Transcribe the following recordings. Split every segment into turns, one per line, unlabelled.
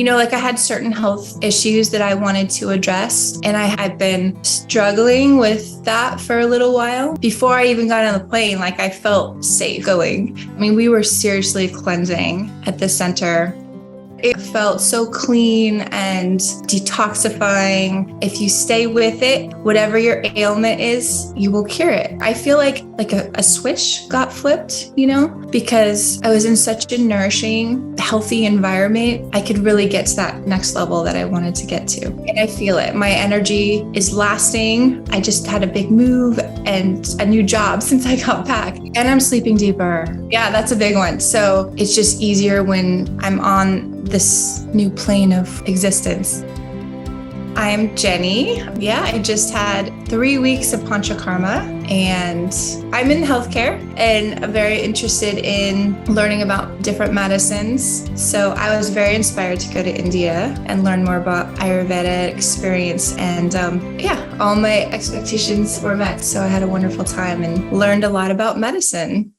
Like I had certain health issues that I wanted to address, and I had been struggling with that for a little while. Before I even got on the plane, like I felt safe going. I mean, we were seriously cleansing at the center. It felt so clean and detoxifying. If you stay with it, whatever your ailment is, you will cure it. I feel like a switch got flipped, because I was in such a nourishing, healthy environment. I could really get to that next level that I wanted to get to. And I feel it. My energy is lasting. I just had a big move and a new job since I got back. And I'm sleeping deeper. Yeah, that's a big one. So it's just easier when I'm on this new plane of existence. I am Jenny. Yeah, I just had 3 weeks of Panchakarma, and I'm in healthcare and I'm very interested in learning about different medicines. So I was very inspired to go to India and learn more about Ayurveda experience. And all my expectations were met. So I had a wonderful time and learned a lot about medicine.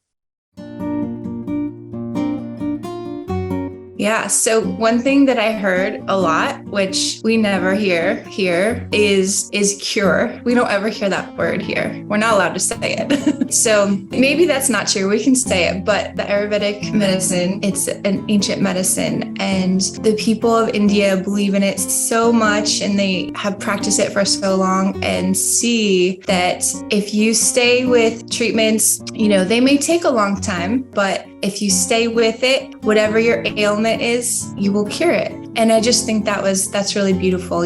Yeah. So one thing that I heard a lot, which we never hear here, is cure. We don't ever hear that word here. We're not allowed to say it. So maybe that's not true. We can say it, but the Ayurvedic medicine, it's an ancient medicine, and the people of India believe in it so much, and they have practiced it for so long, and see that if you stay with treatments, they may take a long time, but if you stay with it, whatever your ailment is, you will cure it. And I just think that's really beautiful,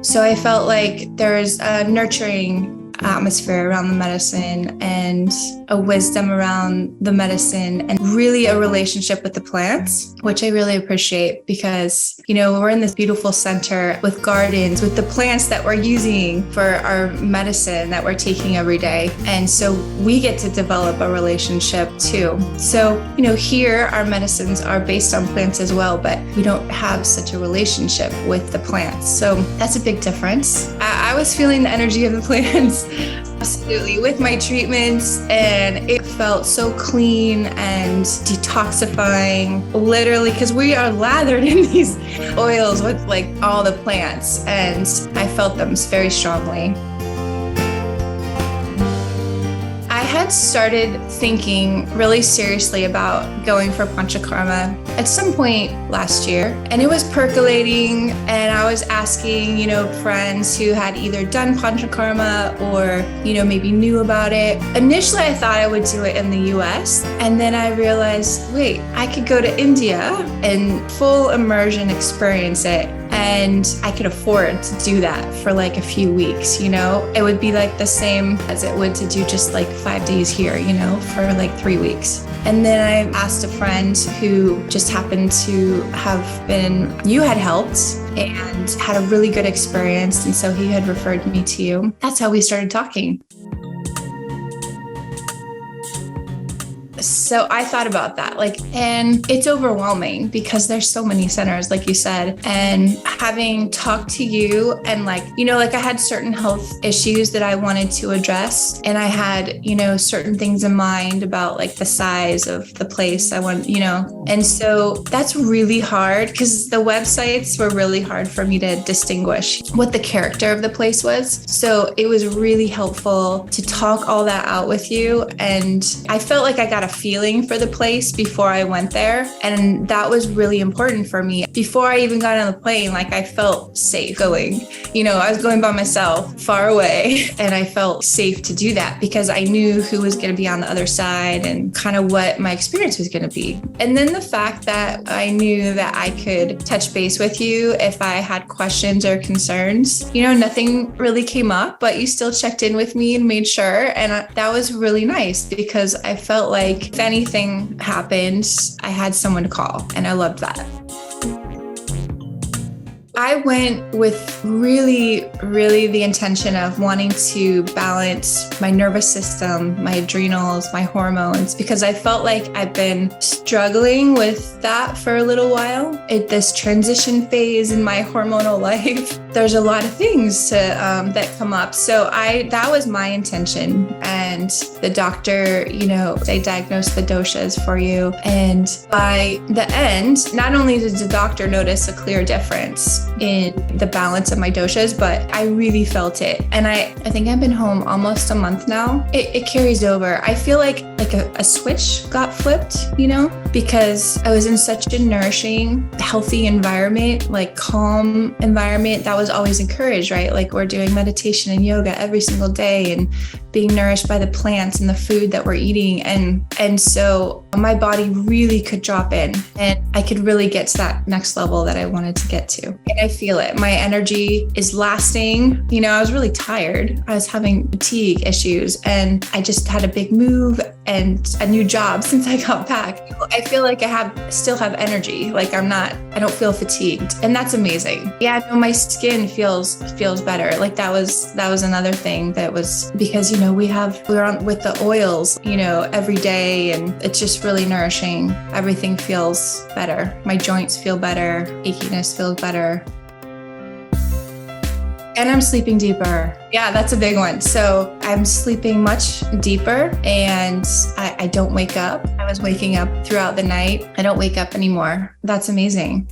So I felt like there's a nurturing atmosphere around the medicine and a wisdom around the medicine, and really a relationship with the plants, which I really appreciate because, we're in this beautiful center with gardens, with the plants that we're using for our medicine that we're taking every day. And so we get to develop a relationship too. So, here our medicines are based on plants as well, but we don't have such a relationship with the plants. So that's a big difference. I was feeling the energy of the plants. Absolutely, with my treatments, and it felt so clean and detoxifying, literally, because we are lathered in these oils with all the plants, and I felt them very strongly. I had started thinking really seriously about going for Panchakarma at some point last year, and it was percolating, and I was asking, friends who had either done Panchakarma or, maybe knew about it. Initially, I thought I would do it in the US, and then I realized, wait, I could go to India and full immersion experience it. And I could afford to do that for a few weeks, It would be the same as it would to do just 5 days here, for 3 weeks. And then I asked a friend who just happened to you had helped and had a really good experience. And so he had referred me to you. That's how we started talking. So I thought about that, and it's overwhelming because there's so many centers, like you said, and having talked to you and I had certain health issues that I wanted to address, and I had, certain things in mind about the size of the place I want, and so that's really hard because the websites were really hard for me to distinguish what the character of the place was. So it was really helpful to talk all that out with you. And I felt like I got a feeling for the place before I went there. And that was really important for me. Before I even got on the plane, I felt safe going. I was going by myself, far away, and I felt safe to do that because I knew who was going to be on the other side and kind of what my experience was going to be. And then the fact that I knew that I could touch base with you if I had questions or concerns. Nothing really came up, but you still checked in with me and made sure. And that was really nice because I felt like if anything happened, I had someone to call, and I loved that. I went with really the intention of wanting to balance my nervous system, my adrenals, my hormones, because I felt like I've been struggling with that for a little while at this transition phase in my hormonal life. there's a lot of things that come up. So that was my intention. And the doctor, they diagnosed the doshas for you. And by the end, not only did the doctor notice a clear difference in the balance of my doshas, but I really felt it. And I think I've been home almost a month now. It carries over. I feel like a switch got flipped, because I was in such a nourishing, healthy environment, like calm environment that was always encouraged, right? Like we're doing meditation and yoga every single day and being nourished by the plants and the food that we're eating. And so my body really could drop in and I could really get to that next level that I wanted to get to. And I feel it. My energy is lasting. I was really tired. I was having fatigue issues and I just had a big move and a new job since I got back. I feel like I still have energy. Like I don't feel fatigued. And that's amazing. Yeah, no, my skin feels better. Like that was another thing that was because, we're on with the oils, every day and it's just really nourishing. Everything feels better. My joints feel better. Achiness feels better. And I'm sleeping deeper. Yeah, that's a big one. So I'm sleeping much deeper and I don't wake up. I was waking up throughout the night. I don't wake up anymore. That's amazing.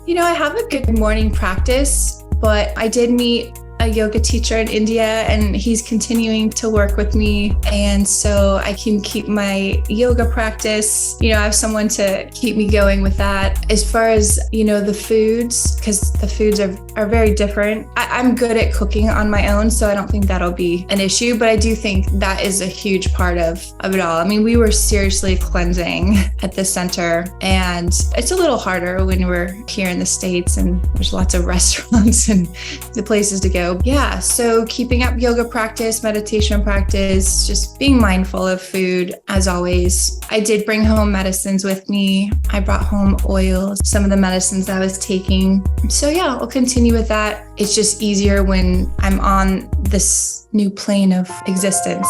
I have a good morning practice, but I did meet a yoga teacher in India and he's continuing to work with me. And so I can keep my yoga practice. I have someone to keep me going with that. As far as, the foods, because the foods are very different. I'm good at cooking on my own, so I don't think that'll be an issue, but I do think that is a huge part of it all. I mean, we were seriously cleansing at the center and it's a little harder when we're here in the States and there's lots of restaurants and the places to go. Yeah, so keeping up yoga practice, meditation practice, just being mindful of food as always. I did bring home medicines with me. I brought home oils, some of the medicines I was taking. So yeah, I'll continue with that. It's just easier when I'm on this new plane of existence.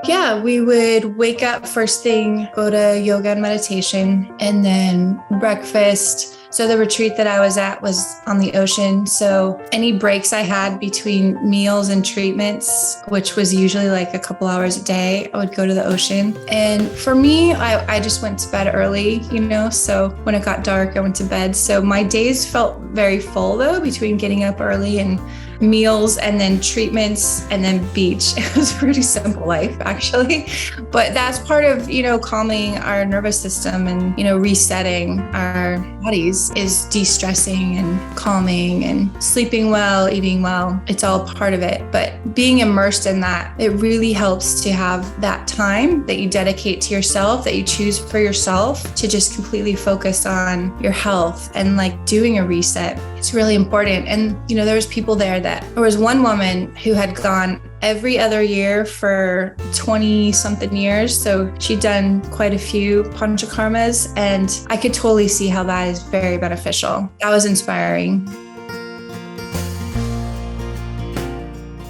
Yeah, we would wake up first thing, go to yoga and meditation, and then breakfast. So the retreat that I was at was on the ocean. So any breaks I had between meals and treatments, which was usually like a couple hours a day, I would go to the ocean. And for me, I just went to bed early, so when it got dark, I went to bed. So my days felt very full though, between getting up early and meals and then treatments and then beach. It was a pretty simple life actually, but that's part of, calming our nervous system and, resetting our bodies is de-stressing and calming and sleeping well, eating well. It's all part of it, but being immersed in that, it really helps to have that time that you dedicate to yourself, that you choose for yourself to just completely focus on your health and like doing a reset. It's really important. And, there was people there there was one woman who had gone every other year for 20 something years. So she'd done quite a few Panchakarmas and I could totally see how that is very beneficial. That was inspiring.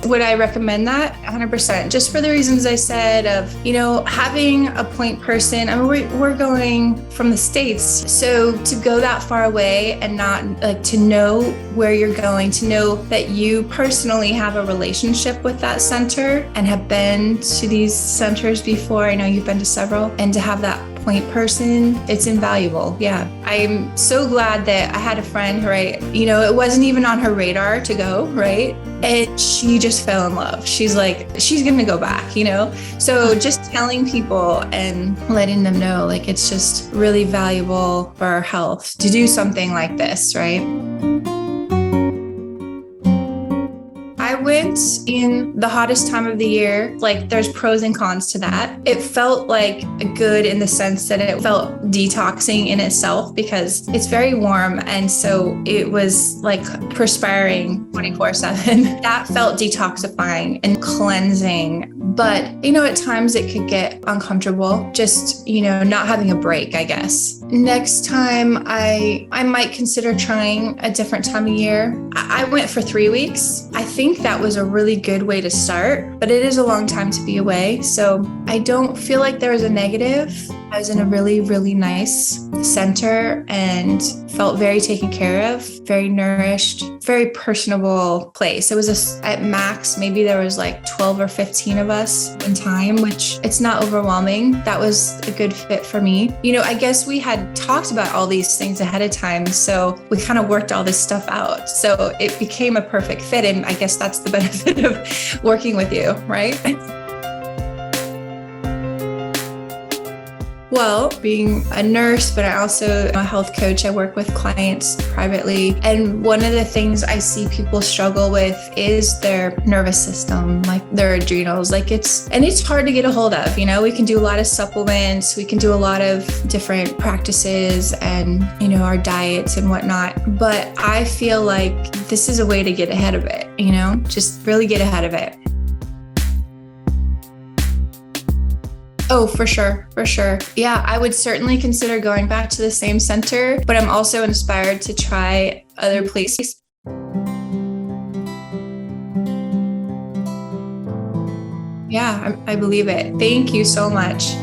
Would I recommend that? 100%. Just for the reasons I said of, having a point person. I mean, we're going from the States. So to go that far away and not to know where you're going, to know that you personally have a relationship with that center and have been to these centers before. I know you've been to several, and to have that point person, it's invaluable. Yeah. I'm so glad that I had a friend who, it wasn't even on her radar to go, right? And she just fell in love. She's like, she's going to go back, So just telling people and letting them know, it's just really valuable for our health to do something like this, right? I went in the hottest time of the year. There's pros and cons to that. It felt good in the sense that it felt detoxing in itself because it's very warm. And so it was perspiring 24/7. That felt detoxifying and cleansing. But, at times it could get uncomfortable, just, not having a break, I guess. Next time I might consider trying a different time of year. I went for 3 weeks. I think that was a really good way to start, but it is a long time to be away. So I don't feel like there was a negative I was in a really, really nice center and felt very taken care of, very nourished, very personable place. It was at max, maybe there was like 12 or 15 of us in time, which it's not overwhelming. That was a good fit for me. I guess we had talked about all these things ahead of time. So we kind of worked all this stuff out. So it became a perfect fit. And I guess that's the benefit of working with you, right? Well, being a nurse, but I also am a health coach. I work with clients privately. And one of the things I see people struggle with is their nervous system, like their adrenals. It's hard to get a hold of. We can do a lot of supplements. We can do a lot of different practices and, our diets and whatnot. But I feel like this is a way to get ahead of it, just really get ahead of it. Oh, for sure. For sure. Yeah, I would certainly consider going back to the same center, but I'm also inspired to try other places. Yeah, I believe it. Thank you so much.